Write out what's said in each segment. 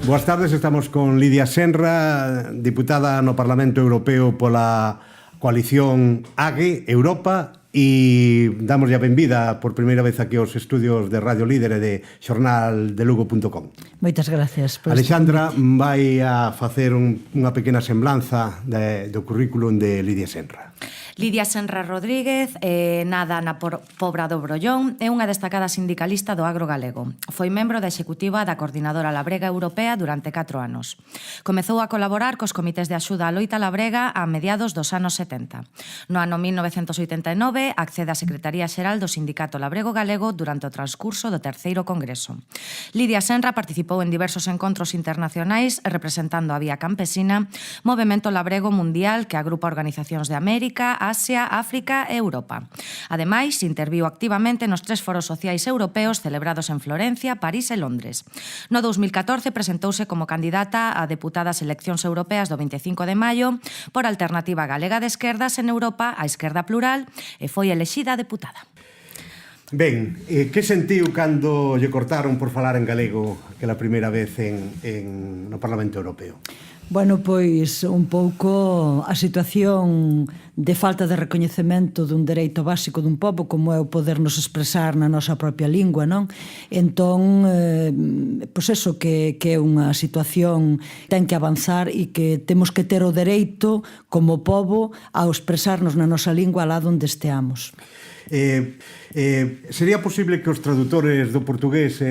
Boas tardes, estamos con Lidia Senra, diputada no Parlamento Europeo pola coalición AGE Europa, e damos a benvida por primeira vez aquí aos estudios de Radio Líder e de xornaldelugo.com. Moitas gracias. Alexandra vai a facer unha pequena semblanza do currículum de Lidia Senra. Lidia Senra Rodríguez, nada na Pobra do Brollón, é unha destacada sindicalista do agro galego. Foi membro da executiva da Coordinadora Labrega Europea durante 4 anos. Comezou a colaborar cos comités de axuda á loita labrega a mediados dos anos 70. No ano 1989 accede á Secretaría Xeral do Sindicato Labrego Galego durante o transcurso do terceiro congreso. Lidia Senra participou en diversos encontros internacionais representando a Vía Campesina, movemento labrego mundial que agrupa organizacións de América, Asia, África e Europa. Ademais, interviu activamente nos 3 foros sociais europeos celebrados en Florencia, París e Londres. No 2014 presentouse como candidata a deputada ás eleccións europeas do 25 de maio por Alternativa Galega de Esquerdas en Europa, a Esquerda Plural, e foi elexida deputada. Ben, que sentiu cando lle cortaron por falar en galego aquela primeira vez no Parlamento Europeo? Bueno, pois un pouco a situación de falta de recoñecemento dun dereito básico dun pobo como é o podernos expresar na nosa propia lingua, non? Entón, pois eso, que é unha situación que ten que avanzar e que temos que ter o dereito como pobo a expresarnos na nosa lingua alá onde esteamos. Sería posible que os tradutores do portugués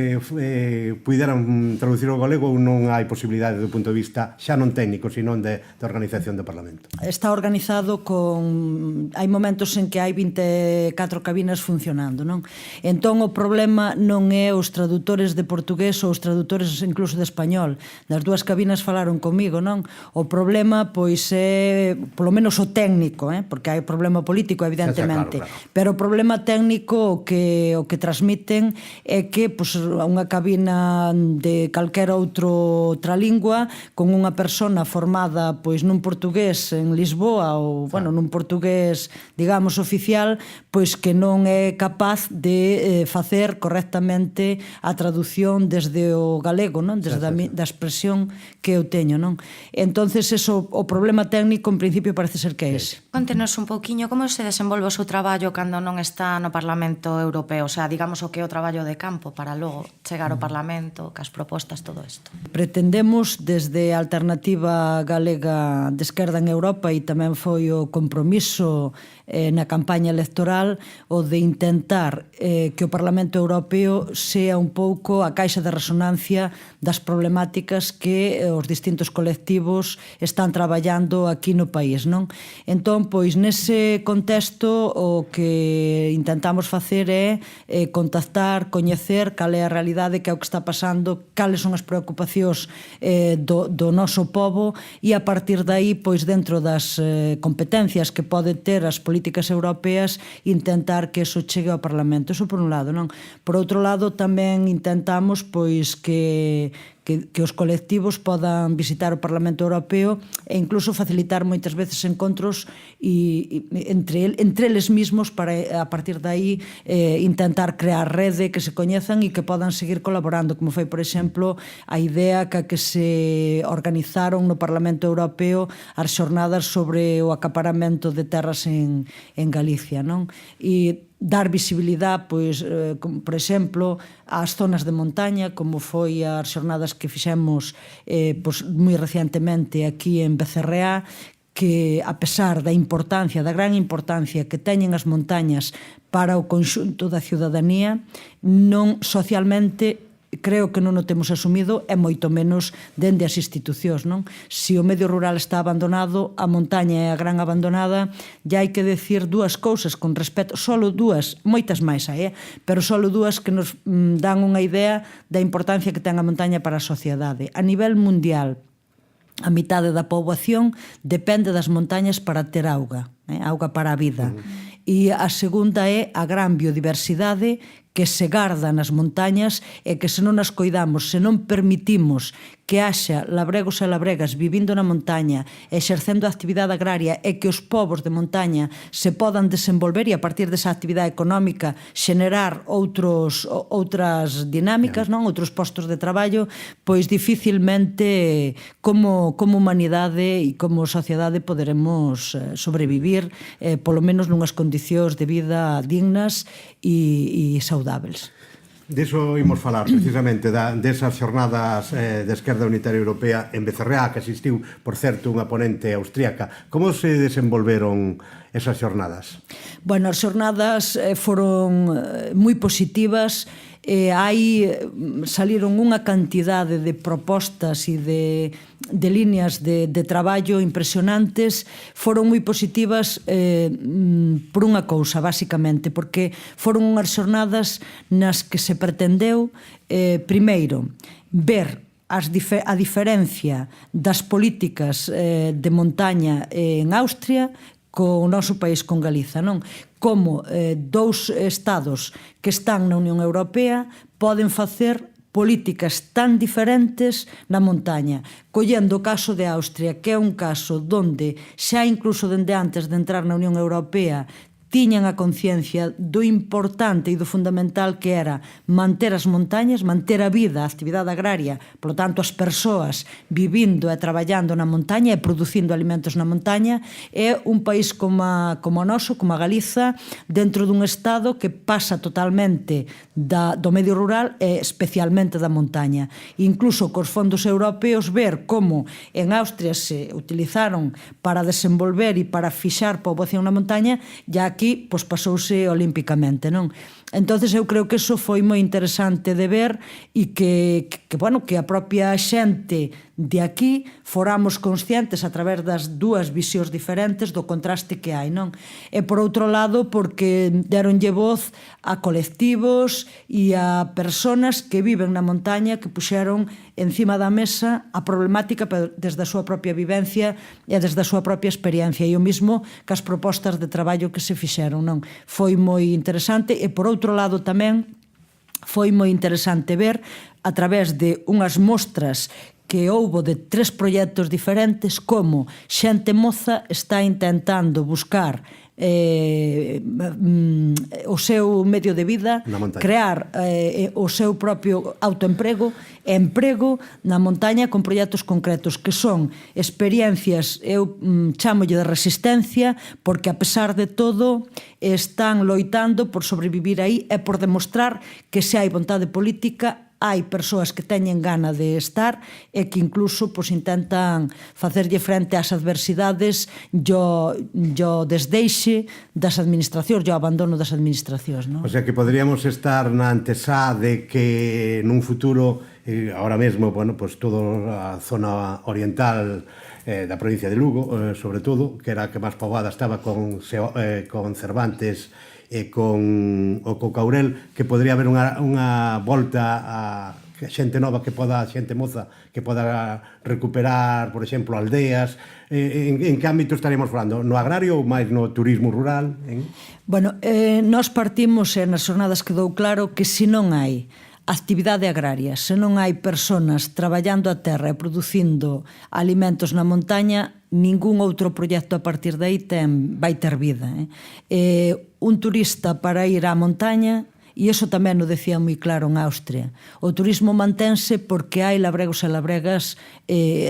puideran traducir ao galego ou non hai posibilidade do punto de vista xa non técnico, sino de organización do Parlamento? Está organizado con... hai momentos en que hai 24 cabinas funcionando, non? Entón o problema non é os tradutores de portugués ou os tradutores incluso de español. Das 2 cabinas falaron comigo, non? O problema pois é polo menos o técnico, porque hai problema político evidentemente, claro. Pero o problema técnico o que transmiten é que unha cabina de calquera outra lingua con unha persona formada nun portugués en Lisboa ou nun portugués, digamos, oficial, pois que non é capaz de facer correctamente a traducción desde o galego, non? Desde da expresión que eu teño, non? Entonces, o problema técnico en principio parece ser que é ese. Contenos un pouquiño como se desenvolve o seu traballo cando non está no Parlamento Europeo, o sea, digamos o que é o traballo de campo para logo chegar ao Parlamento, cas propostas, todo isto. Pretendemos desde a Alternativa Galega de Esquerda en Europa e tamén foi o compromiso na campaña electoral o de intentar que o Parlamento Europeo sea un pouco a caixa de resonancia das problemáticas que os distintos colectivos están traballando aquí no país, non? Entón, pois, nese contexto o que intentamos facer é contactar, coñecer cal é a realidade, que é o que está pasando, cales son as preocupacións do noso pobo e a partir dai, pois, dentro das competencias que pode ter as políticas europeas, intentar que eso chegue ao Parlamento. Eso por un lado, non? Por outro lado, tamén intentamos, pois, que os colectivos podan visitar o Parlamento Europeo e incluso facilitar moitas veces encontros entre eles mismos para a partir de aí intentar crear rede, que se coñezan e que podan seguir colaborando, como foi, por exemplo, a idea que se organizaron no Parlamento Europeo as xornadas sobre o acaparamento de terras en Galicia, non? E dar visibilidade, pois, por exemplo, ás zonas de montaña, como foi as xornadas que fixemos moi recientemente aquí en Becerreá, que a pesar da importancia, da gran importancia que teñen as montañas para o conxunto da ciudadanía, non socialmente creo que non o temos asumido, e moito menos dende as institucións, non? Se o medio rural está abandonado, a montaña é a gran abandonada, e hai que decir 2 cousas con respecto, solo 2, moitas máis hai, pero solo 2 que nos dan unha idea da importancia que ten a montaña para a sociedade. A nivel mundial, a mitade da poboación depende das montañas para ter auga, auga para a vida. E a segunda é a gran biodiversidade que se garda nas montañas e que se non as coidamos, se non permitimos que haxa labregos e labregas vivindo na montaña, exercendo a actividade agraria e que os povos de montaña se podan desenvolver e a partir desa actividade económica xenerar outras dinámicas, non, outros postos de traballo, pois dificilmente como humanidade e como sociedade poderemos sobrevivir polo menos nunhas condicións de vida dignas e saudáveis. Deso imos falar precisamente desas xornadas de Esquerda Unitaria Europea en Becerreá, que asistiu, por certo, unha ponente austríaca. Como se desenvolveron esas xornadas? Bueno, as xornadas foron moi positivas. Saliron unha cantidade de propostas e de líneas de traballo impresionantes. Foron moi positivas por unha cousa, basicamente, porque foron unhas xornadas nas que se pretendeu, primeiro, ver a diferencia das políticas de montaña en Austria co noso país, con Galiza, non? Como dous estados que están na Unión Europea poden facer políticas tan diferentes na montaña. Collendo o caso de Austria, que é un caso donde xa incluso dende antes de entrar na Unión Europea tiñan a conciencia do importante e do fundamental que era manter as montañas, manter a vida, a actividade agraria, polo tanto as persoas vivindo e traballando na montaña e producindo alimentos na montaña. É un país como o noso, como a Galiza, dentro dun estado que pasa totalmente do medio rural e especialmente da montaña. Incluso cos fondos europeos, ver como en Austria se utilizaron para desenvolver e para fixar poboación na montaña, e aquí pasouse olímpicamente, non? Entonces eu creo que iso foi moi interesante de ver e que a propia xente de aquí foramos conscientes a través das dúas visións diferentes do contraste que hai, non? E por outro lado, porque deronlle voz a colectivos e a persoas que viven na montaña, que puxeron encima da mesa a problemática desde a súa propia vivencia e desde a súa propia experiencia, e o mismo que as propostas de traballo que se fixeron, non? Foi moi interesante. E por outro lado tamén foi moi interesante ver a través de unhas mostras que houbo de 3 proxectos diferentes como xente moza está intentando buscar o seu medio de vida, crear o seu propio autoemprego e emprego na montaña con proxectos concretos que son experiencias, eu chámolle de resistencia, porque a pesar de todo están loitando por sobrevivir aí e por demostrar que se hai vontade política, hai persoas que teñen gana de estar e que incluso intentan facerlle frente ás adversidades yo desdeixe das administracións, yo abandono das administracións, non? O sea que poderíamos estar na antesá de que nun futuro, ahora mesmo, bueno, pues toda a zona oriental da provincia de Lugo, sobre todo, que era a que máis poboada estaba con Cervantes e con Caurel, que podría haber unha volta a xente nova xente moza que poda recuperar, por exemplo, aldeas. En que ámbito estaríamos falando? No agrario ou máis no turismo rural? Bueno, nós partimos, nas xornadas quedou claro que se non hai actividade agraria, se non hai persoas traballando a terra e producindo alimentos na montaña, ningún outro proxecto a partir de aí vai ter vida. Un turista para ir á montaña, e iso tamén o decía moi claro en Austria, o turismo mantense porque hai labregos e labregas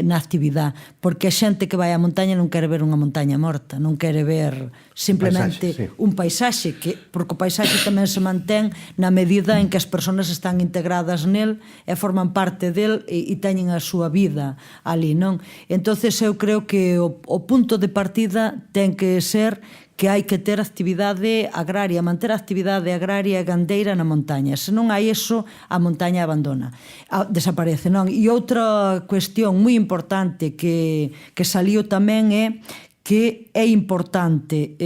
na actividade, porque a xente que vai á montaña non quere ver unha montaña morta, non quere ver simplemente un paisaxe, porque o paisaxe tamén se mantén na medida en que as persoas están integradas nel e forman parte del e teñen a súa vida ali, non? Entonces eu creo que o punto de partida ten que ser que hai que ter actividade agraria, manter a actividade agraria e gandeira na montaña. Se non hai iso, a montaña abandona, desaparece, non? E outra cuestión moi importante que saliu tamén é que é importante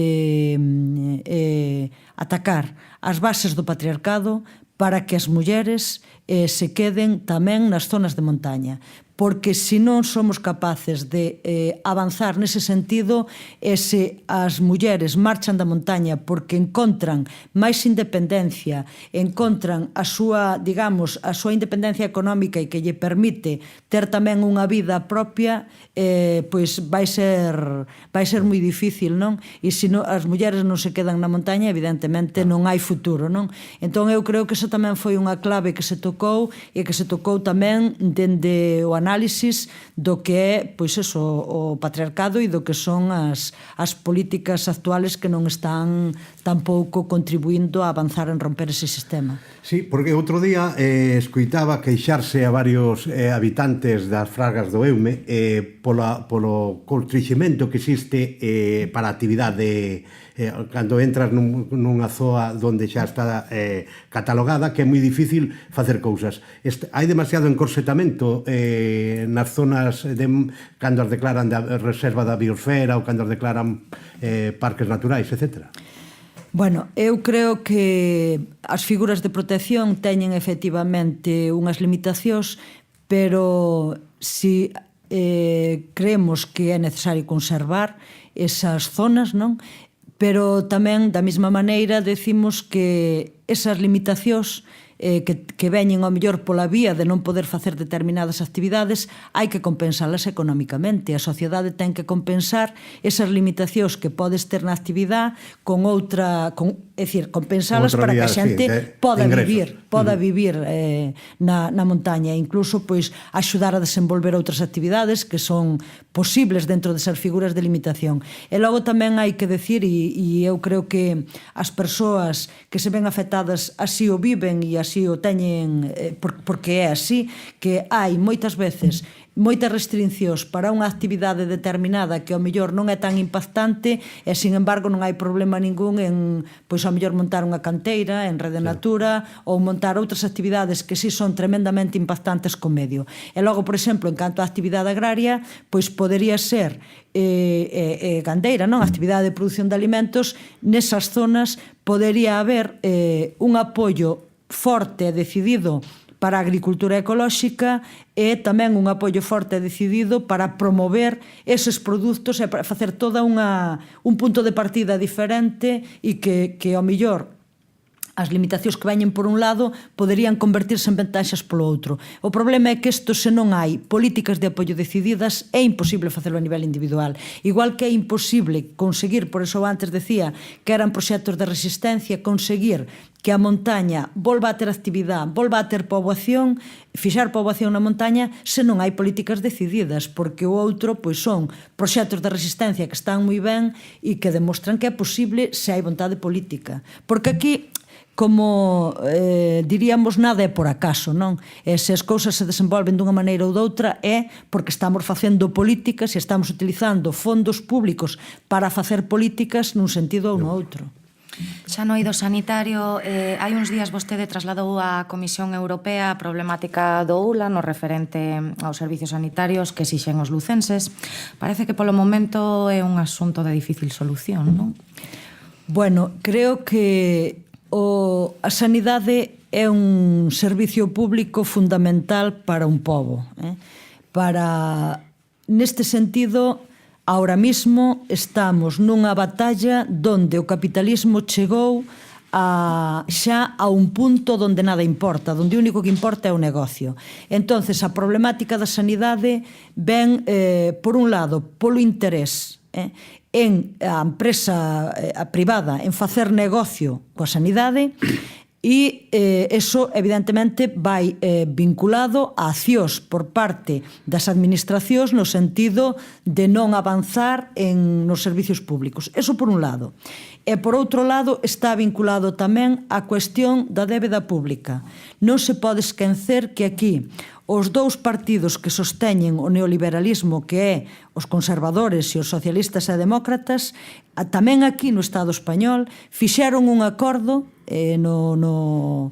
atacar as bases do patriarcado para que as mulleres se queden tamén nas zonas de montaña. porque se non somos capaces de avanzar nese sentido, e se as mulleres marchan da montaña porque encontran máis independencia, encontran a súa, digamos, a súa independencia económica e que lle permite ter tamén unha vida propia, pois vai ser moi difícil, non? E se as mulleres non se quedan na montaña, evidentemente non hai futuro, non? Entón eu creo que eso tamén foi unha clave que se tocou, e que se tocou tamén dende o análisis do que é, pois eso, o patriarcado e do que son as políticas actuales que non están tampouco contribuindo a avanzar en romper ese sistema. Sí, porque outro día escoitaba queixarse a varios habitantes das Fragas do Eume polo constriximento que existe para a actividade cando entras nunha zoa onde xa está catalogada, que é moi difícil facer cousas. Hai demasiado encorsetamento nas zonas cando as declaran de reserva da biosfera ou cando as declaran parques naturais, etc. Bueno, eu creo que as figuras de protección teñen efectivamente unhas limitacións, pero si creemos que é necesario conservar esas zonas, non? Pero tamén, da mesma maneira, decimos que esas limitacións que veñen ao mellor pola vía de non poder facer determinadas actividades, hai que compensalas económicamente. A sociedade ten que compensar esas limitacións que podes ter na actividade con outra, é dicir, compensalas para que a xente poda vivir na montaña, e incluso pois axudar a desenvolver outras actividades que son posibles dentro desas figuras de limitación. E logo tamén hai que decir, e eu creo que as persoas que se ven afectadas así o viven e así o teñen, porque é así, que hai moitas veces moitas restriccións para unha actividade determinada que ao mellor non é tan impactante, e sin embargo non hai problema ningún en, pois ao mellor montar unha canteira en Rede Natura ou montar outras actividades que si son tremendamente impactantes co medio. E logo, por exemplo, en canto á actividade agraria, pois podería ser gandeira, non? Actividade de produción de alimentos, nesas zonas podería haber un apoio forte e decidido para a agricultura ecolóxica, e tamén un apoio forte e decidido para promover eses produtos e para facer toda un punto de partida diferente, e que ao mellor as limitacións que veñen por un lado poderían convertirse en ventaxas polo outro. O problema é que isto, se non hai políticas de apoio decididas, é imposible facelo a nivel individual. Igual que é imposible conseguir, por eso antes decía que eran proxectos de resistencia, conseguir que a montaña volva a ter actividade, volva a ter poboación, fixar poboación na montaña, se non hai políticas decididas, porque o outro pois son proxectos de resistencia que están moi ben e que demostran que é posible se hai vontade política. Porque aquí, como diríamos, nada é por acaso, non? E se as cousas se desenvolven dunha maneira ou doutra, é porque estamos facendo políticas e estamos utilizando fondos públicos para facer políticas nun sentido ou no outro. Xa no eido sanitario, hai uns días vostede trasladou á Comisión Europea a problemática do ULA no referente aos servicios sanitarios que exixen os lucenses. Parece que polo momento é un asunto de difícil solución, non? Bueno, creo que a sanidade é un servicio público fundamental para un pobo. Neste sentido, ahora mismo estamos nunha batalla donde o capitalismo chegou xa a un punto donde nada importa, donde o único que importa é o negocio. Entonces, a problemática da sanidade ven, por un lado, polo interés en a empresa privada en facer negocio coa sanidade, e eso evidentemente vai vinculado a accións por parte das administracións no sentido de non avanzar nos servicios públicos. Eso por un lado. E por outro lado está vinculado tamén a cuestión da débeda pública. Non se pode esquecer que aquí os dous partidos que sosteñen o neoliberalismo, que é os conservadores e os socialistas e demócratas, tamén aquí no Estado español fixeron un acordo no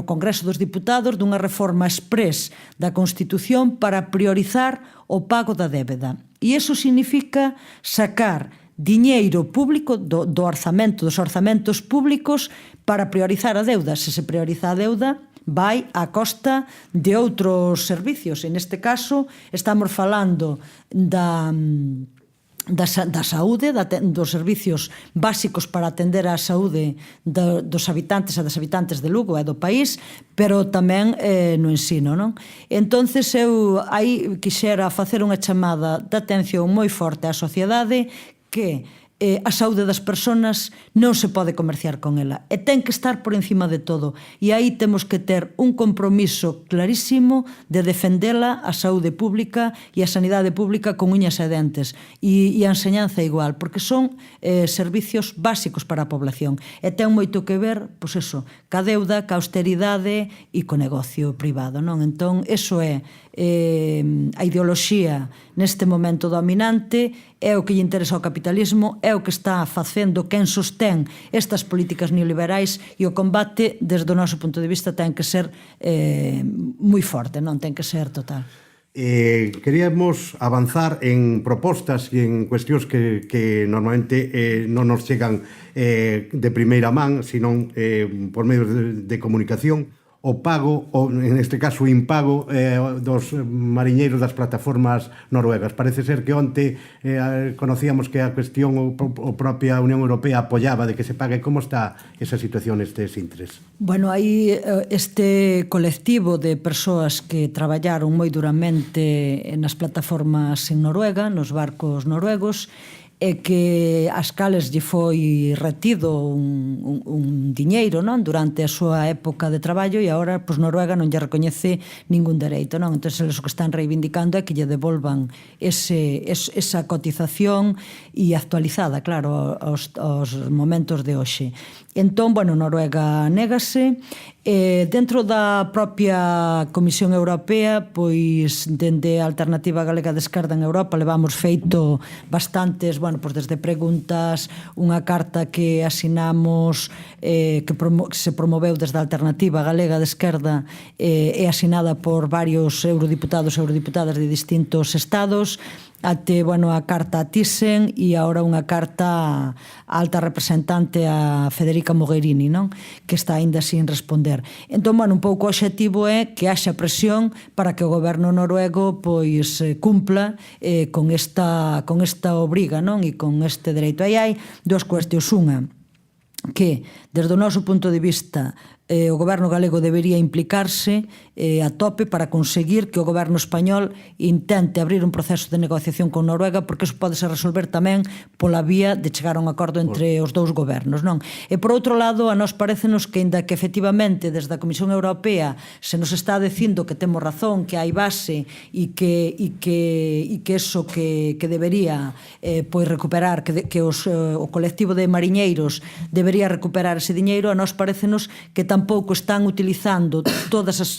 Congreso dos Diputados dunha reforma exprés da Constitución para priorizar o pago da débeda. E iso significa sacar diñeiro público dos orzamentos públicos para priorizar a deuda. Se se prioriza a deuda, vai á costa de outros servicios. En este caso, estamos falando da saúde, dos servicios básicos para atender a saúde dos habitantes e das habitantes de Lugo e do país, pero tamén no ensino, non? Entonces eu aí quixera facer unha chamada de atención moi forte á sociedade que a saúde das persoas non se pode comerciar con ela e ten que estar por encima de todo, e aí temos que ter un compromiso clarísimo de defendela a saúde pública e a sanidade pública con uñas e dentes, e a enseñanza igual, porque son servicios básicos para a población e ten moito que ver, pois eso, ca deuda, ca austeridade e co negocio privado, non? Entón, eso é a ideoloxía neste momento dominante, é o que lle interesa ao capitalismo, é o que está facendo quen sostén estas políticas neoliberais, e o combate desde o noso punto de vista ten que ser moi forte, non ten que ser total. Queríamos avanzar en propostas e en cuestións que normalmente non nos chegan de primeira man, sino por medio de comunicación. O pago, ou en este caso o impago dos mariñeiros das plataformas noruegas. Parece ser que onte conocíamos que a cuestión o propia Unión Europea apoyaba de que se pague. Como está esa situación nestes intres? Bueno, aí este colectivo de persoas que traballaron moi duramente nas plataformas en Noruega, nos barcos noruegos, e que as cales lle foi retido un diñeiro, non, durante a súa época de traballo, e agora pois Noruega non lle recoñece ningún dereito, non? Entón, eles o que están reivindicando é que lle devolvan esa cotización e actualizada, claro, aos momentos de hoxe. Entón, bueno, Noruega négase. Dentro da propia Comisión Europea, pois dende a Alternativa Galega de Esquerda en Europa levamos feito bastantes, bueno, pois desde preguntas, unha carta que asinamos que se promoveu desde a Alternativa Galega de Esquerda e asinada por varios eurodiputados e eurodiputadas de distintos estados, até, bueno, a carta a Thyssen e agora unha carta a alta representante a Federica Mogherini, non? Que está aínda sin responder. Entón, bueno, un pouco o obxectivo é que haxa presión para que o goberno noruego pois cumpla con esta obriga, non? E con este dereito. Aí hai dúas cuestións. Unha, que desde o noso punto de vista o goberno galego debería implicarse a tope para conseguir que o goberno español intente abrir un proceso de negociación con Noruega, porque eso pode se resolver tamén pola vía de chegar a un acordo entre os dous gobernos, non? E por outro lado, a nós parécenos que, ainda que efectivamente desde a Comisión Europea se nos está dicindo que temos razón, que hai base e que eso que debería pois recuperar, que o colectivo de mariñeiros debería recuperar ese diñeiro, a nós parécenos que tampouco están utilizando todas as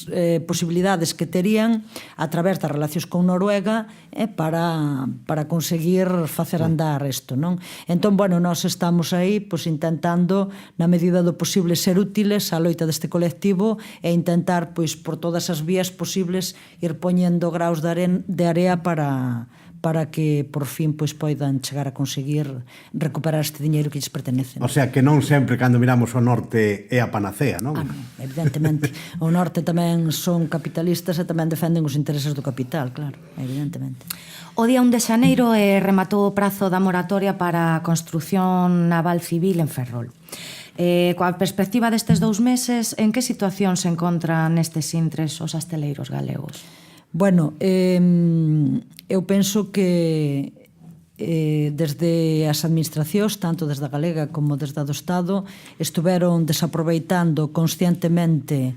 posibilidades que terían a través das relacións con Noruega para conseguir facer andar isto, non? Entón, bueno, nós estamos aí pois intentando, na medida do posible, ser útiles á loita deste colectivo e intentar, pois, por todas as vías posibles, ir poñendo graus de area para que por fin pois poidan chegar a conseguir recuperar este diñeiro que lles pertenece. O sea, que non sempre cando miramos o norte é a panacea, non? Non, evidentemente. O norte tamén son capitalistas e tamén defenden os intereses do capital, claro, evidentemente. O día 1 de xaneiro rematou o prazo da moratoria para a construción naval civil en Ferrol. Coa perspectiva destes 2 meses, en que situación se encontran nestes intres os asteleiros galegos? Bueno, eu penso que desde as administracións, tanto desde a galega como desde a do Estado, estuveron desaproveitando conscientemente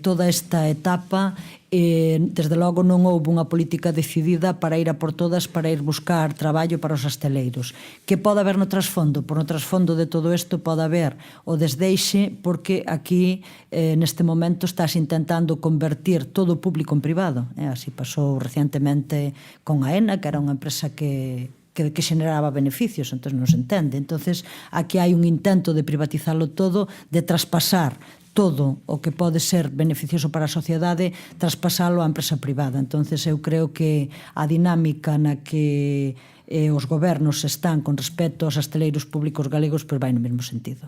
toda esta etapa. Desde logo non houve unha política decidida para ir a por todas, para ir buscar traballo para os asteleiros. Que pode haber no trasfondo? Por no trasfondo de todo isto pode haber o desdeixe, porque aquí neste momento estás intentando convertir todo o público en privado. Así pasou recientemente con AENA, que era unha empresa que xeneraba beneficios, entón non se entende. Entonces aquí hai un intento de privatizarlo todo, de traspasar todo o que pode ser beneficioso para a sociedade, traspasalo á empresa privada. Entonces eu creo que a dinámica na que os gobernos están con respecto aos asteleiros públicos galegos pois vai no mesmo sentido.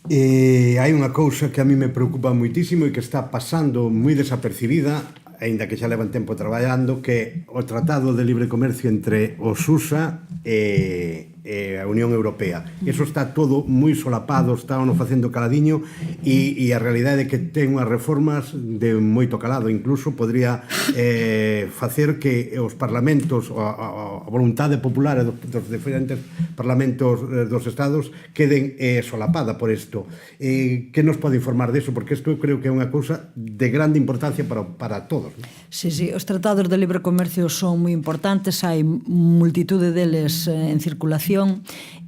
Hai unha cousa que a mí me preocupa moitísimo e que está pasando moi desapercibida, aínda que xa levan tempo traballando, que o Tratado de Libre Comercio entre os USA e a Unión Europea. Eso está todo moi solapado, está ono facendo caladiño e a realidade é que ten unhas reformas de moito calado, incluso podría facer que os parlamentos, a voluntade popular dos diferentes parlamentos dos estados queden solapada por isto. Que nos pode informar disso? Porque isto creo que é unha cousa de grande importancia para todos. Sí, sí, os tratados de libre comercio son moi importantes, hai multitude deles en circulación.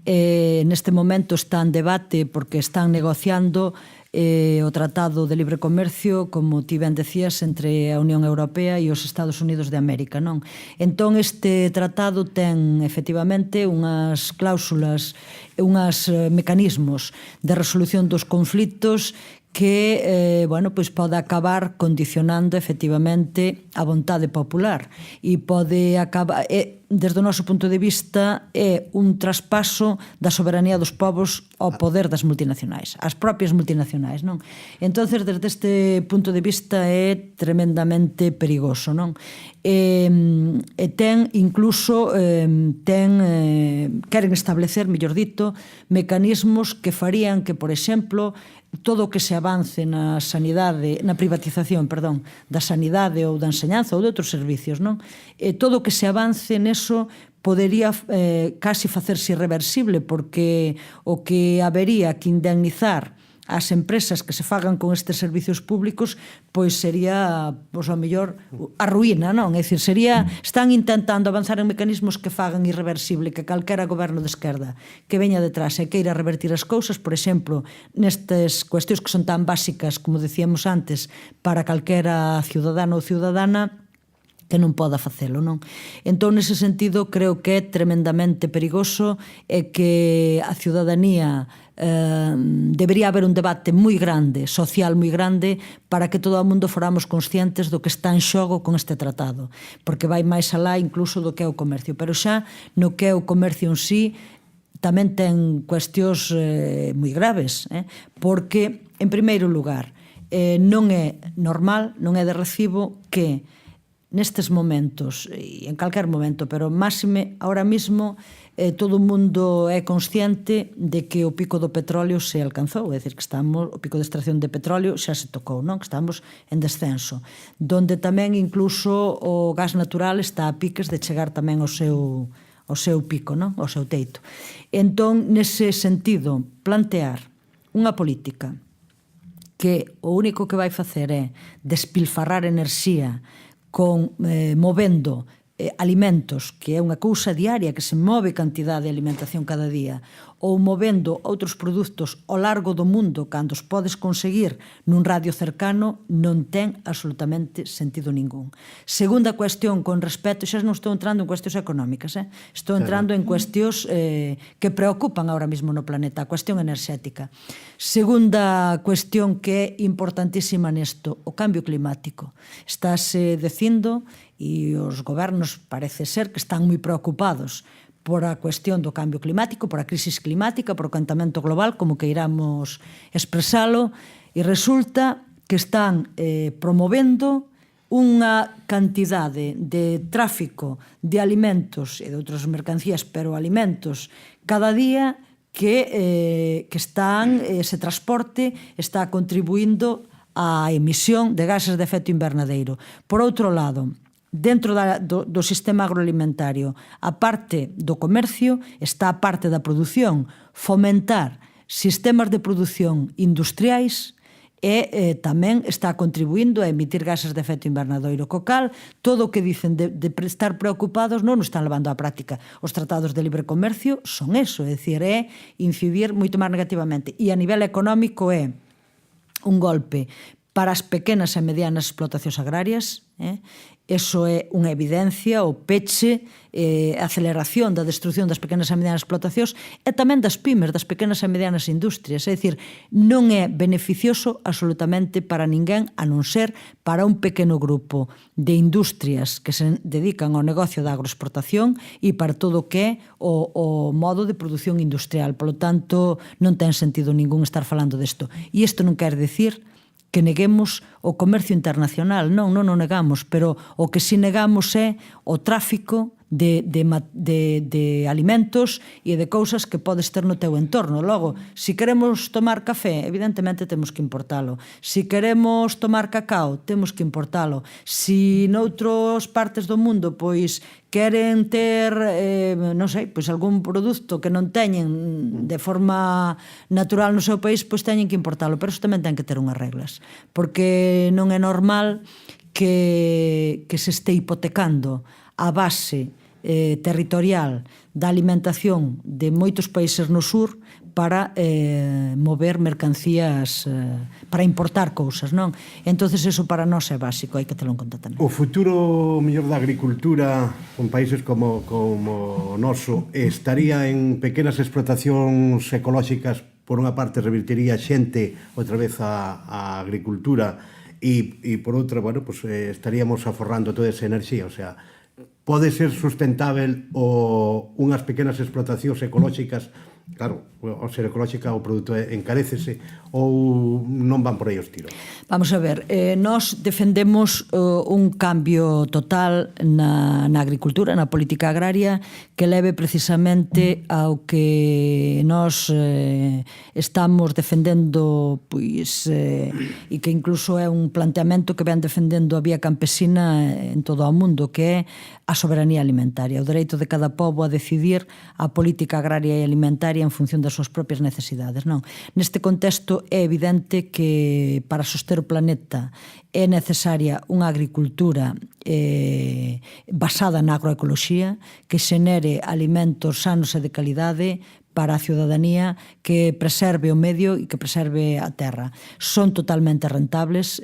Neste momento está en debate porque están negociando o Tratado de Libre Comercio, como ti ben decías, entre a Unión Europea e os Estados Unidos de América, non? Entón, este tratado ten, efectivamente, unhas cláusulas, unhas mecanismos de resolución dos conflitos que, bueno, pois pode acabar condicionando efectivamente a vontade popular e pode acabar, desde o noso punto de vista, é un traspaso da soberanía dos povos ao poder das multinacionais, as propias multinacionais, non? Entonces, desde este punto de vista é tremendamente perigoso, non? E ten, incluso, queren establecer, mellor dito, mecanismos que farían que, por exemplo, todo o que se avance na sanidade, na privatización, perdón, da sanidade ou da enseñanza ou de outros servicios, non? Todo o que se avance neso podería casi facerse irreversible, porque o que habería que indemnizar as empresas que se fagan con estes servicios públicos, pois sería, pois, ao mellor, a ruína, non? É dicir, están intentando avanzar en mecanismos que fagan irreversible, que calquera goberno de esquerda que veña detrás e queira revertir as cousas, por exemplo, nestes cuestións que son tan básicas, como decíamos antes, para calquera ciudadano ou ciudadana, que non poda facelo, non? Entón, nese sentido, creo que é tremendamente perigoso e que a ciudadanía debería haber un debate moi grande, social moi grande, para que todo o mundo foramos conscientes do que está en xogo con este tratado, porque vai máis alá incluso do que é o comercio. Pero xa no que é o comercio en sí tamén ten cuestións moi graves, porque, en primeiro lugar, non é normal, non é de recibo que nestes momentos, e en calquer momento, pero máxime, ahora mismo, todo o mundo é consciente de que o pico do petróleo se alcanzou, é dicir, que estamos, o pico de extracción de petróleo xa se tocou, non? Que estamos en descenso, donde tamén incluso o gas natural está a piques de chegar tamén ao seu pico, non? Ao seu teito. Entón, nese sentido, plantear unha política que o único que vai facer é despilfarrar enerxía movendo alimentos, que é unha cousa diaria, que se move cantidade de alimentación cada día, ou movendo outros produtos ao largo do mundo cando os podes conseguir nun radio cercano, non ten absolutamente sentido ningún. Segunda cuestión con respecto, xa non estou entrando en cuestións económicas, estou entrando en cuestións que preocupan ahora mismo no planeta, a cuestión enerxética. Segunda cuestión que é importantísima nesto, o cambio climático. Estáse dicindo, e os gobernos parece ser que están moi preocupados por a cuestión do cambio climático, por a crisis climática, por o quentamento global, como que iramos expresalo, e resulta que están promovendo unha cantidade de tráfico de alimentos e de outras mercancías, pero alimentos cada día que están, ese transporte está contribuindo á emisión de gases de efecto invernadeiro. Por outro lado, dentro do sistema agroalimentario, a parte do comercio, está a parte da produción, fomentar sistemas de produción industriais e tamén está contribuindo a emitir gases de efecto invernadoiro. Co cal, todo o que dicen de estar preocupados non o están levando á práctica. Os tratados de libre comercio son eso, é dicir, é incidir moito máis negativamente. E a nivel económico é un golpe para as pequenas e medianas explotacións agrarias. Eso é unha evidencia, o peche, a aceleración da destrucción das pequenas e medianas explotacións e tamén das pymes, das pequenas e medianas industrias. É dicir, non é beneficioso absolutamente para ninguén, a non ser para un pequeno grupo de industrias que se dedican ao negocio da agroexportación e para todo o que é o modo de produción industrial. Por lo tanto, non ten sentido ningún estar falando desto. E isto non quer decir que neguemos o comercio internacional. Non o negamos, pero o que si negamos é o tráfico de alimentos e de cousas que podes ter no teu entorno. Logo, se queremos tomar café, evidentemente temos que importalo. Se queremos tomar cacao, temos que importalo. Se noutras partes do mundo pois queren ter, non sei, pois algún produto que non teñen de forma natural no seu país, pois teñen que importalo, pero iso tamén ten que ter unhas reglas, porque non é normal que se este hipotecando a base territorial da alimentación de moitos países no sur para mover mercancías, para importar cousas, non? Entonces eso para nós é básico, hai que telo en conta tamén. O futuro mellor da agricultura con países como o noso estaría en pequenas explotacións ecolóxicas, por unha parte revertiría xente outra vez a agricultura e por outra, bueno, pues estaríamos aforrando toda esa enerxía, o sea, pode ser sustentável unhas pequenas explotacións ecolóxicas. Claro, ao ser ecolóxica o produto encarécese ou non van por aí os tiros? Vamos a ver, nós defendemos un cambio total na agricultura, na política agraria, que leve precisamente ao que nós estamos defendendo, pois, e que incluso é un planteamento que ven defendendo a vía campesina en todo o mundo, que é a soberanía alimentaria, o dereito de cada pobo a decidir a política agraria e alimentaria en función das súas propias necesidades, non? Neste contexto é evidente que para soster o planeta é necesaria unha agricultura basada na agroecoloxía, que xenere alimentos sanos e de calidade para a ciudadanía, que preserve o medio e que preserve a terra. Son totalmente rentables,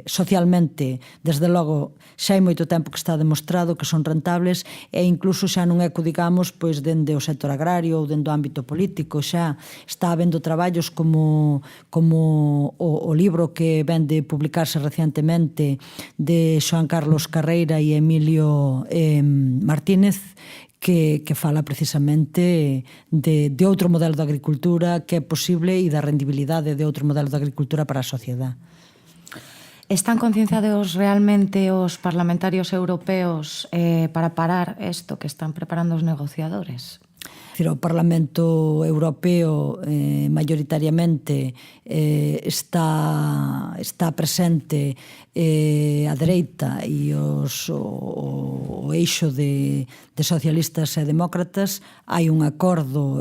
socialmente, desde logo, xa hai moito tempo que está demostrado que son rentables e incluso xa non é que digamos pois dende o sector agrario ou dende o ámbito político, xa está habendo traballos como o libro que ven de publicarse recientemente de Xoán Carlos Carreira e Emilio Martínez, que fala precisamente de outro modelo de agricultura que é posible e da rendibilidade de outro modelo de agricultura para a sociedade. Están concienciados realmente os parlamentarios europeos para parar isto que están preparando os negociadores? O Parlamento Europeo maioritariamente está presente a dereita e o eixo de socialistas e demócratas. Hai un acordo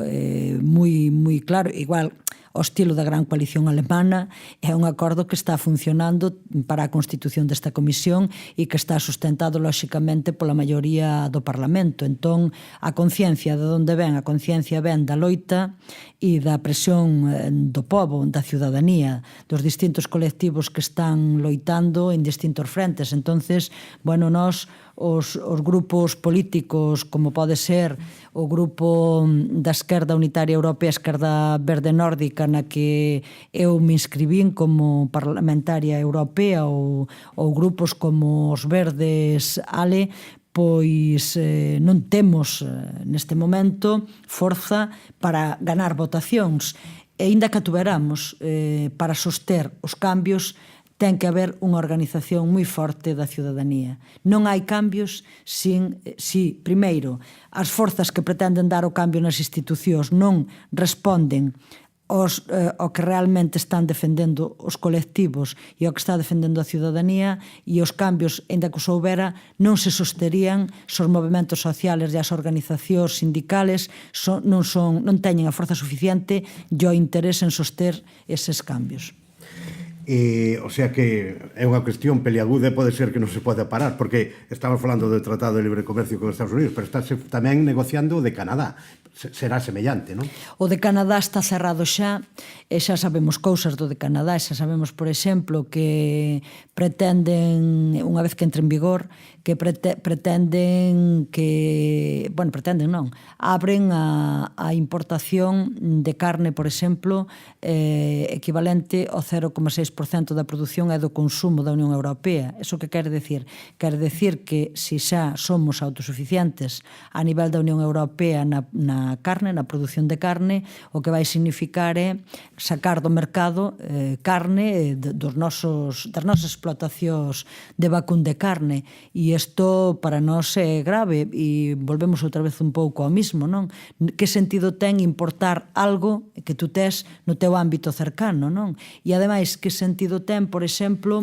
moi claro, igual ao estilo da gran coalición alemana, é un acordo que está funcionando para a constitución desta comisión e que está sustentado, lóxicamente, pola maioría do Parlamento. Entón, a conciencia de onde ven? A conciencia ven da loita e da presión do pobo, da ciudadanía, dos distintos colectivos que están loitando en distintos frentes. Entonces, bueno, nós os grupos políticos, como pode ser o grupo da Esquerda Unitaria Europea, Esquerda Verde Nórdica, na que eu me inscribín como parlamentaria europea, ou grupos como os Verdes ALE, pois non temos neste momento forza para ganar votacións. E aínda que a tuveramos para soster os cambios, ten que haber unha organización moi forte da ciudadanía. Non hai cambios si, primeiro, as forzas que pretenden dar o cambio nas institucións non responden ao que realmente están defendendo os colectivos e ao que está defendendo a ciudadanía, e os cambios, ainda que os houbera, non se sosterían se os movimentos sociales e as organizacións sindicales non teñen a forza suficiente e o interés en soster eses cambios. O sea que é unha cuestión peliaguda e pode ser que non se pode parar, porque estamos falando do Tratado de Libre Comercio con Estados Unidos, pero está tamén negociando de Canadá. será semellante, non? O de Canadá está cerrado xa, e xa sabemos cousas do de Canadá, xa sabemos, por exemplo, que pretenden, unha vez que entre en vigor, que pretenden que, bueno, pretenden non, abren a importación de carne, por exemplo, equivalente ao 0,6% da produción e do consumo da Unión Europea. Eso que quere decir? Quere decir que se xa somos autosuficientes a nivel da Unión Europea na carne, na produción de carne, o que vai significar é sacar do mercado carne das nosas explotacións de vacún de carne, e isto para nós é grave, e volvemos outra vez un pouco ao mismo, non? Que sentido ten importar algo que tú tes no teu ámbito cercano, non? E ademais, que sentido ten, por exemplo,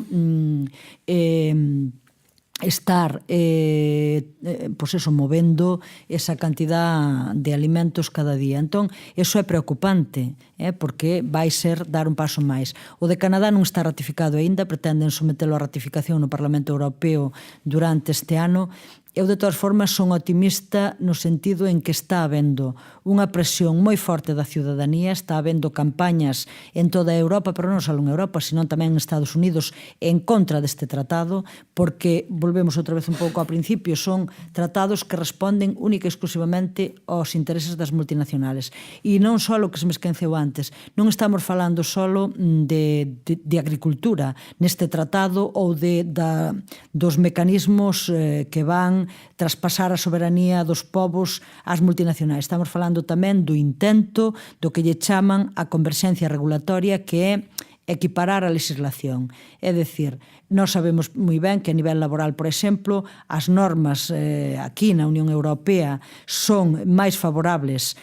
estar pois eso, movendo esa cantidad de alimentos cada día. Entón, eso é preocupante, porque vai ser dar un paso máis. O de Canadá non está ratificado aínda, pretenden sometelo a ratificación no Parlamento Europeo durante este ano. Eu, de todas formas, son optimista no sentido en que está habendo unha presión moi forte da ciudadanía, está habendo campañas en toda a Europa, pero non só en Europa, sino tamén en Estados Unidos, en contra deste tratado, porque, volvemos outra vez un pouco ao principio, son tratados que responden única e exclusivamente aos intereses das multinacionales. E non só o que se me esqueceu antes, non estamos falando só de agricultura neste tratado ou dos mecanismos que van traspasar a soberanía dos povos ás multinacionais. Estamos falando tamén do intento do que lle chaman a converxencia regulatoria, que é equiparar a legislación. É dicir, nós sabemos moi ben que a nivel laboral, por exemplo, as normas aquí na Unión Europea son máis favorables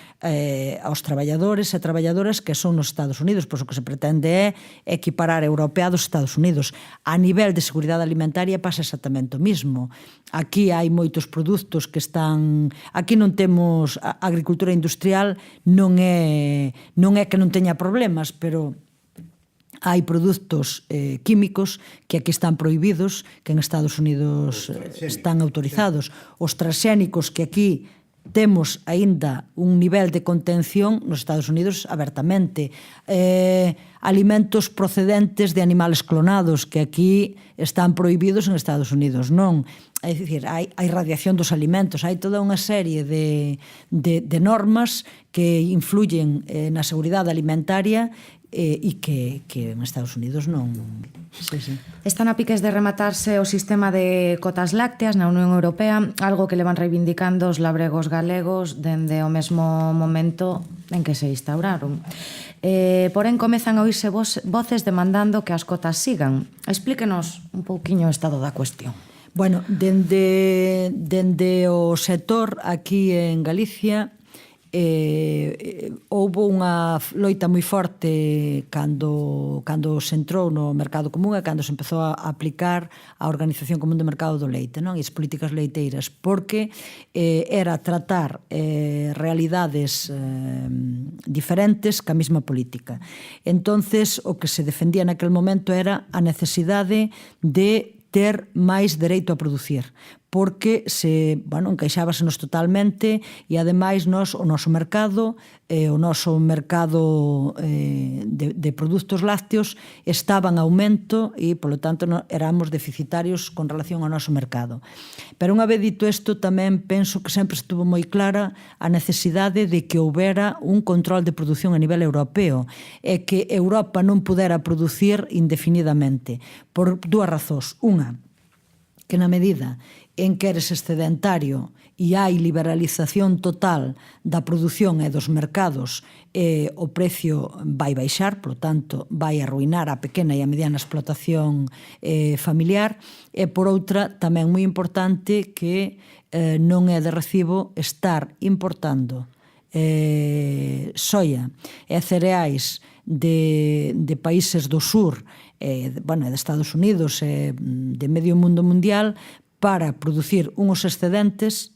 aos traballadores e traballadoras que son nos Estados Unidos, pois o que se pretende é equiparar a Europea dos Estados Unidos. A nivel de seguridade alimentaria pasa exactamente o mismo. Aquí hai moitos produtos que están... Aquí non temos... A agricultura industrial non é que non teña problemas, pero hai produtos químicos que aquí están prohibidos, que en Estados Unidos están autorizados. Os transxénicos que aquí temos aínda un nivel de contención, nos Estados Unidos abertamente. Alimentos procedentes de animales clonados, que aquí están prohibidos en Estados Unidos, non? É dicir, hai radiación dos alimentos, hai toda unha serie de normas que influyen na seguridade alimentaria e que en Estados Unidos non... Sí. Están a piques de rematarse o sistema de cotas lácteas na Unión Europea, algo que levan reivindicando os labregos galegos dende o mesmo momento en que se instauraron. Porén, comezan a oírse voces demandando que as cotas sigan. Explíquenos un pouquiño o estado da cuestión. Bueno, dende o sector aquí en Galicia houbo unha loita moi forte cando se entrou no mercado común e cando se empezou a aplicar a Organización Común de Mercado do Leite, non? E as políticas leiteiras, porque era tratar realidades diferentes ca mesma política. Entonces, o que se defendía naquel momento era a necesidade de ter máis dereito a producir, porque encaixábasenos totalmente e ademais o noso mercado de produtos lácteos estaba en aumento e, polo tanto, éramos deficitarios con relación ao noso mercado. Pero unha vez dito isto, tamén penso que sempre estuvo moi clara a necesidade de que houbera un control de produción a nivel europeo e que Europa non pudera producir indefinidamente por dúas razóns. Unha, que na medida en que eres excedentario e hai liberalización total da produción e dos mercados, o precio vai baixar, por tanto, vai arruinar a pequena e a mediana explotación familiar, e por outra, tamén moi importante, que non é de recibo estar importando soia e cereais de países do sur, de Estados Unidos e de medio mundo mundial, para producir uns excedentes,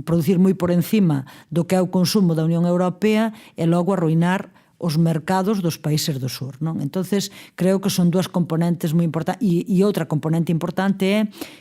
producir moi por encima do que é o consumo da Unión Europea e logo arruinar os mercados dos países do sur, non? Entonces, creo que son dúas componentes moi importantes, e outra componente importante é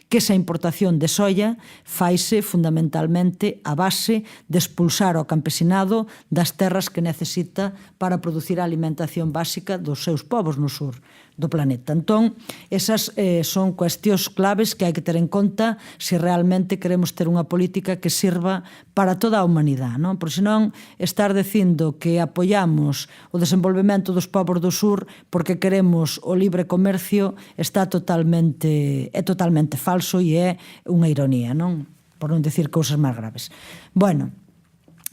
que esa importación de soia faise fundamentalmente a base de expulsar ao campesinado das terras que necesita para producir a alimentación básica dos seus povos no sur do planeta. Entón, esas son cuestións claves que hai que ter en conta se realmente queremos ter unha política que sirva para toda a humanidade, non? Por senón, estar dicindo que apoiamos o desenvolvemento dos povos do sur porque queremos o libre comercio é totalmente falso e é unha ironía, non? Por non decir cousas máis graves. Bueno,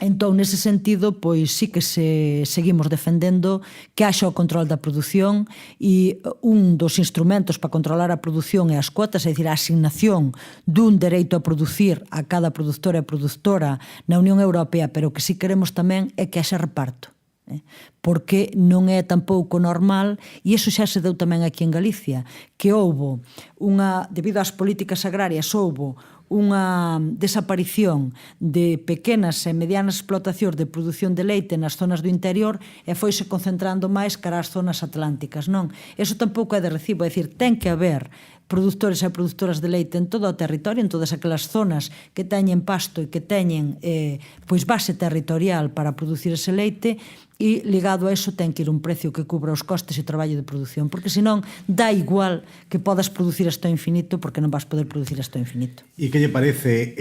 entón, nese sentido, pois sí que seguimos defendendo que haxa o control da produción, e un dos instrumentos para controlar a produción é as cuotas, é dicir, a asignación dun dereito a producir a cada produtor e produtora na Unión Europea, pero que sí queremos tamén é que haxa reparto, porque non é tampouco normal, e iso xa se deu tamén aquí en Galicia, que houbo debido ás políticas agrarias, houbo unha desaparición de pequenas e medianas explotacións de produción de leite nas zonas do interior e foise concentrando máis cara ás zonas atlánticas, non? Eso tampouco é de recibo, é dicir, ten que haber produtores e produtoras de leite en todo o territorio, en todas aquelas zonas que teñen pasto e que teñen pois base territorial para producir ese leite, e ligado a eso ten que ir un precio que cubra os costes e o traballo de produción, porque senón dá igual que podas producir isto ao infinito, porque non vas poder producir isto ao infinito. E que lle parece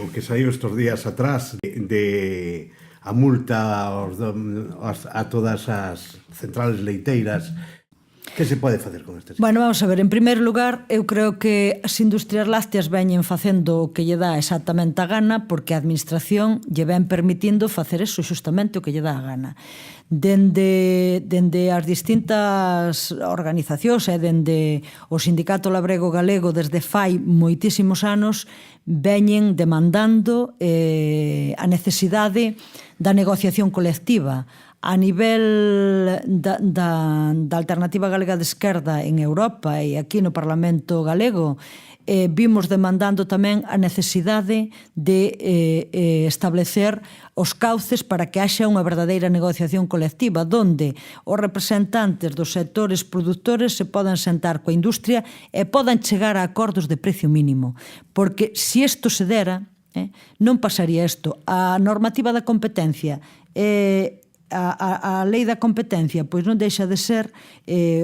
o que saiu estes días atrás de a multa a todas as centrales leiteiras? Que se pode facer con este? Bueno, vamos a ver, en primeiro lugar, eu creo que as industrias lácteas veñen facendo o que lle dá exactamente a gana, porque a administración lle ven permitindo facer eso, justamente o que lle dá a gana. Dende as distintas organizacións e dende o Sindicato Labrego Galego desde fai moitísimos anos veñen demandando a necesidade da negociación colectiva. A nivel da Alternativa Galega de Esquerda en Europa e aquí no Parlamento Galego, vimos demandando tamén a necesidade de establecer os cauces para que haxa unha verdadeira negociación colectiva onde os representantes dos sectores produtores se podan sentar coa industria e podan chegar a acordos de precio mínimo, porque se isto se dera, non pasaría isto. A normativa da competencia a lei da competencia pois non deixa de ser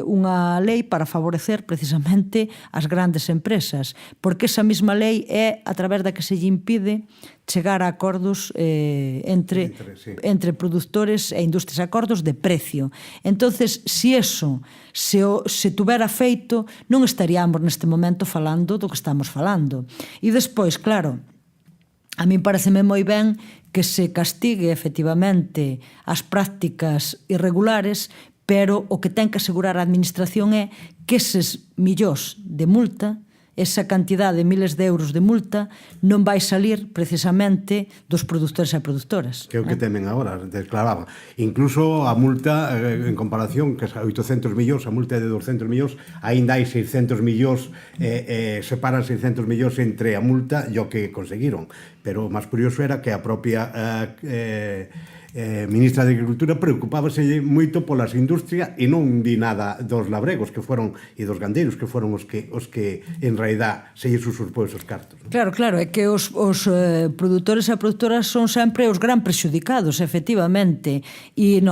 unha lei para favorecer precisamente as grandes empresas, porque esa mesma lei é a través da que se lle impide chegar a acordos entre produtores e industrias, acordos de precio. Entonces, se eso se tuvera feito, non estaríamos neste momento falando do que estamos falando. E despois, claro, a min pareceme moi ben que se castigue efectivamente as prácticas irregulares, pero o que ten que asegurar a administración é que eses millóns de multa, esa cantidad de miles de euros de multa, non vai salir precisamente dos produtores e produtoras. Que é o que temen agora, declaraba. Incluso a multa, en comparación, que é 800 millóns, a multa é de 200 millóns, aínda hai 600 millóns, separan 600 millóns entre a multa e o que conseguiron. Pero o máis curioso era que a propia ministra de Agricultura preocupábase moito polas industrias e non di nada dos labregos que foron e dos gandeiros que foron os que en realidad se lles usurpou esos cartos. Claro, é que os produtores e produtoras son sempre os gran prexudicados, efectivamente, e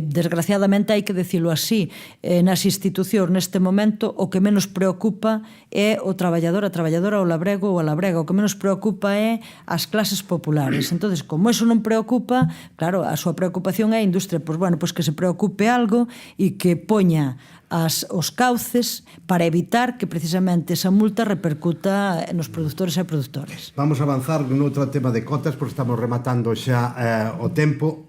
desgraciadamente hai que dicilo así, nas institucións neste momento o que menos preocupa é o traballador, a traballadora, o labrego ou a labrega, o que menos preocupa é as clases populares. Entonces, como eso non preocupa, claro, a súa preocupación é a industria, pois que se preocupe algo e que poña os cauces para evitar que precisamente esa multa repercuta nos produtores e produtoras. Vamos a avanzar noutro tema de cotas, porque estamos rematando xa o tempo.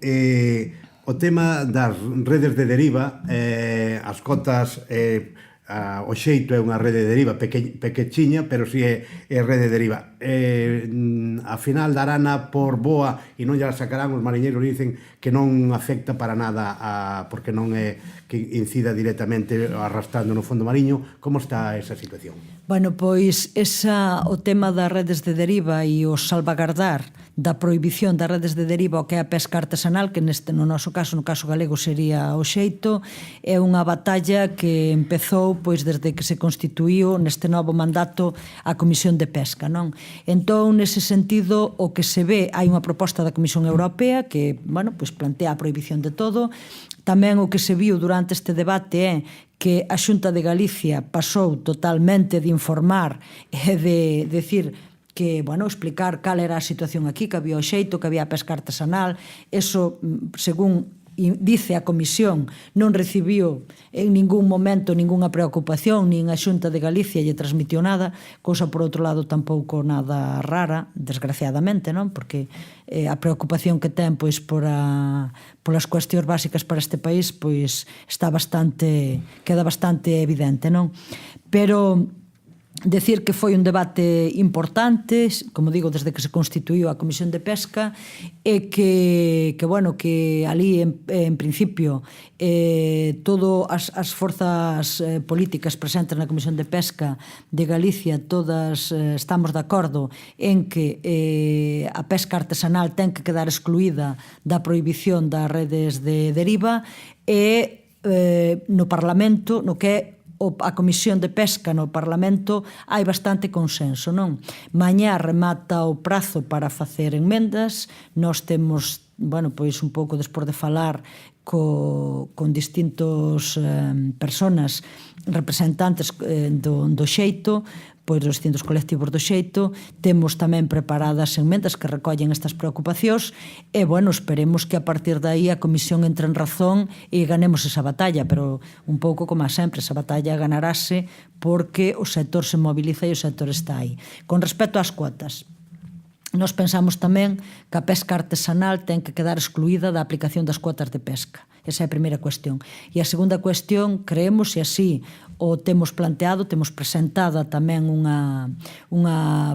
O tema das redes de deriva, as cotas, o xeito é unha rede de deriva pequechiña, pero si é rede de deriva. A final darana por boa e non lla sacarán, os mariñeiros dicen que non afecta para nada porque non é que incida directamente arrastrando no fondo mariño. Como está esa situación? Bueno, pois o tema das redes de deriva e o salvagardar da prohibición das redes de deriva ao que é a pesca artesanal, que no noso caso, no caso galego, sería o xeito. É unha batalla que empezou pois desde que se constituíu neste novo mandato a Comisión de Pesca, non? Entón, nese sentido, o que se ve, hai unha proposta da Comisión Europea que, bueno, pois plantea a prohibición de todo. Tamén o que se viu durante este debate é que a Xunta de Galicia pasou totalmente de informar e de decir que, bueno, explicar cal era a situación aquí, que había o xeito, que había a pesca artesanal. Eso, según dice a Comisión, non recibiu en ningún momento ningunha preocupación, nin a Xunta de Galicia lle transmitiu nada, cousa por outro lado tampouco nada rara, desgraciadamente, non? Porque a preocupación que ten pois polas cuestións básicas para este país pois queda bastante evidente, non? Pero decir que foi un debate importante, como digo, desde que se constituíu a Comisión de Pesca, e que bueno, que ali en principio todas as forzas políticas presentes na Comisión de Pesca de Galicia, todas estamos de acordo en que a pesca artesanal ten que quedar excluída da prohibición das redes de deriva, e no Parlamento, no que é a Comisión de Pesca no Parlamento, hai bastante consenso, non? Mañá remata o prazo para facer enmendas. Nós temos, bueno, pois un pouco despois de falar con distintos personas, representantes do xeito, pois dos distintos colectivos do xeito, temos tamén preparadas enmendas que recollen estas preocupacións e, bueno, esperemos que a partir de aí a Comisión entre en razón e ganemos esa batalla, pero un pouco como sempre, esa batalla ganarase porque o sector se moviliza e o sector está aí. Con respecto ás cuotas, nós pensamos tamén que a pesca artesanal ten que quedar excluída da aplicación das cuotas de pesca. Esa é a primeira cuestión. E a segunda cuestión, creemos, e así o temos planteado, temos presentada tamén unha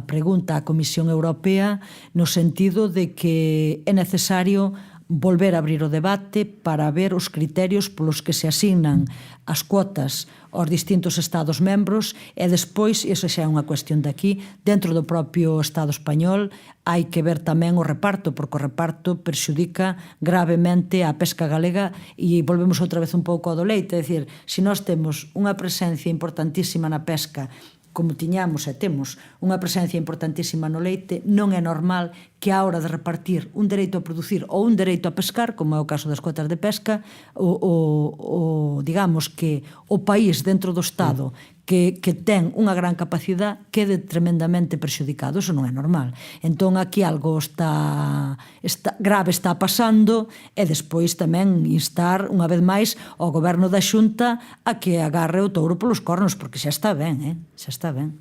pregunta á Comisión Europea no sentido de que é necesario volver a abrir o debate para ver os criterios polos que se asignan as cuotas aos distintos Estados membros e despois, e iso xa é unha cuestión de aquí, dentro do propio Estado español hai que ver tamén o reparto, porque o reparto perxudica gravemente a pesca galega e volvemos outra vez un pouco ao do leite, é dicir, se nós temos unha presencia importantísima na pesca como tiñamos e temos unha presencia importantísima no leite, non é normal que a hora de repartir un dereito a producir ou un dereito a pescar, como é o caso das cuotas de pesca, digamos que o país dentro do Estado que ten unha gran capacidade quede tremendamente perxudicado. Eso non é normal. Entón aquí algo grave está pasando e despois tamén instar unha vez máis ao Goberno da Xunta a que agarre o touro polos cornos, porque xa está ben, xa está ben.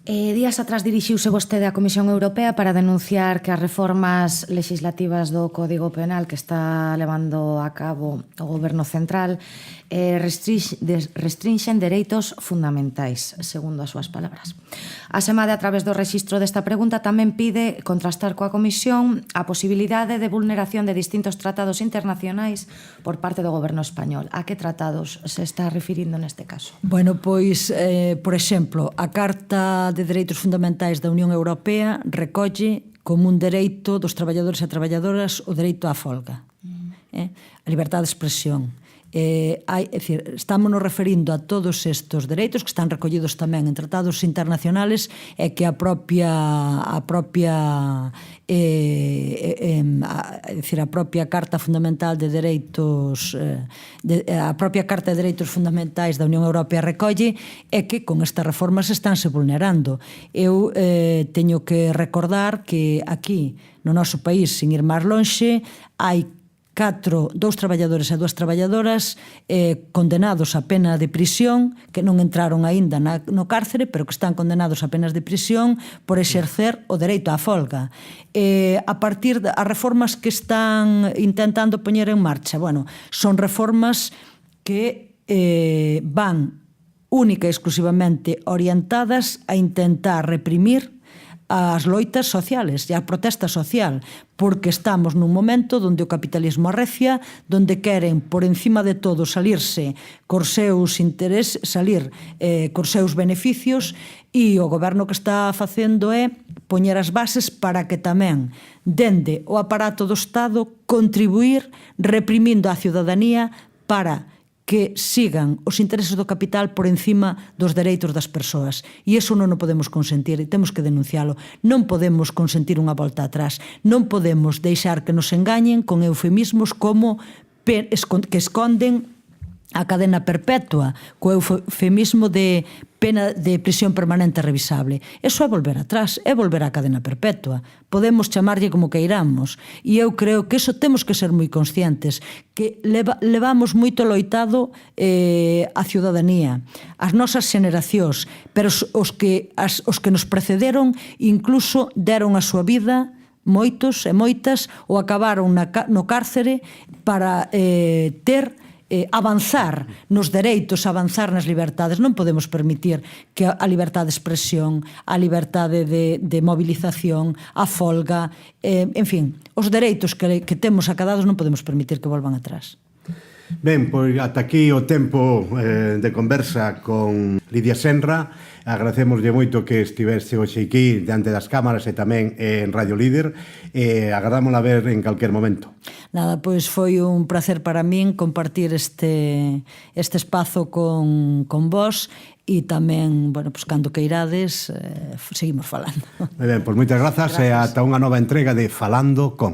Días atrás dirixiuse vostede á Comisión Europea para denunciar que as reformas legislativas do Código Penal que está levando a cabo o Goberno Central restrinxen dereitos fundamentais, segundo as súas palabras. A SEMADE, a través do rexistro desta pregunta, tamén pide contrastar coa Comisión a posibilidade de vulneración de distintos tratados internacionais por parte do Goberno español. A que tratados se está referindo neste caso? Bueno, pois, por exemplo, a Carta de Dereitos Fundamentais da Unión Europea recolle como un dereito dos traballadores e traballadoras o dereito á folga, a liberdade de expresión. Estamos nos referindo a todos estes dereitos que están recollidos tamén en tratados internacionales e que a propia Carta Fundamental de Dereitos a propia Carta de Dereitos Fundamentais da Unión Europea recolle, é que con estas reformas estánse vulnerando. Eu teño que recordar que aquí no noso país, sin ir máis lonxe, hai dous traballadores e dúas traballadoras condenados a pena de prisión, que non entraron aínda no cárcere, pero que están condenados a penas de prisión por exercer o dereito á folga. A partir das reformas que están intentando poñer en marcha, bueno, son reformas que van única e exclusivamente orientadas a intentar reprimir as loitas sociales e a protesta social, porque estamos nun momento onde o capitalismo arrecia, onde queren por encima de todo salirse cos seus intereses, salir cos seus beneficios, e o goberno que está facendo é poñer as bases para que tamén dende o aparato do Estado contribuir reprimindo a ciudadanía para que sigan os intereses do capital por encima dos dereitos das persoas. E iso non o podemos consentir e temos que denuncialo. Non podemos consentir unha volta atrás. Non podemos deixar que nos engañen con eufemismos como que esconden a cadena perpetua, co eufemismo de pena de prisión permanente revisable. Eso é volver atrás, é volver á cadena perpetua. Podemos chamarlle como queiramos. E eu creo que eso temos que ser moi conscientes, que levamos moito loitado a ciudadanía, as nosas xeneracións, pero os que nos precederon incluso deron a súa vida, moitos e moitas, ou acabaron no cárcere para avanzar nos dereitos, avanzar nas libertades. Non podemos permitir que a liberdade de expresión, a liberdade de movilización, a folga, en fin, os dereitos que temos acadados non podemos permitir que volvan atrás. Ben, pois ata aquí o tempo de conversa con Lidia Senra. Agradecemoslle moito que estivese hoxe aquí diante das cámaras e tamén en Radio Líder. Agardámola a ver en calquer momento. Nada, pois foi un placer para min compartir este espazo con vos e tamén, bueno, pois cando queirades seguimos falando. Ben, pois moitas grazas e ata unha nova entrega de Falando con.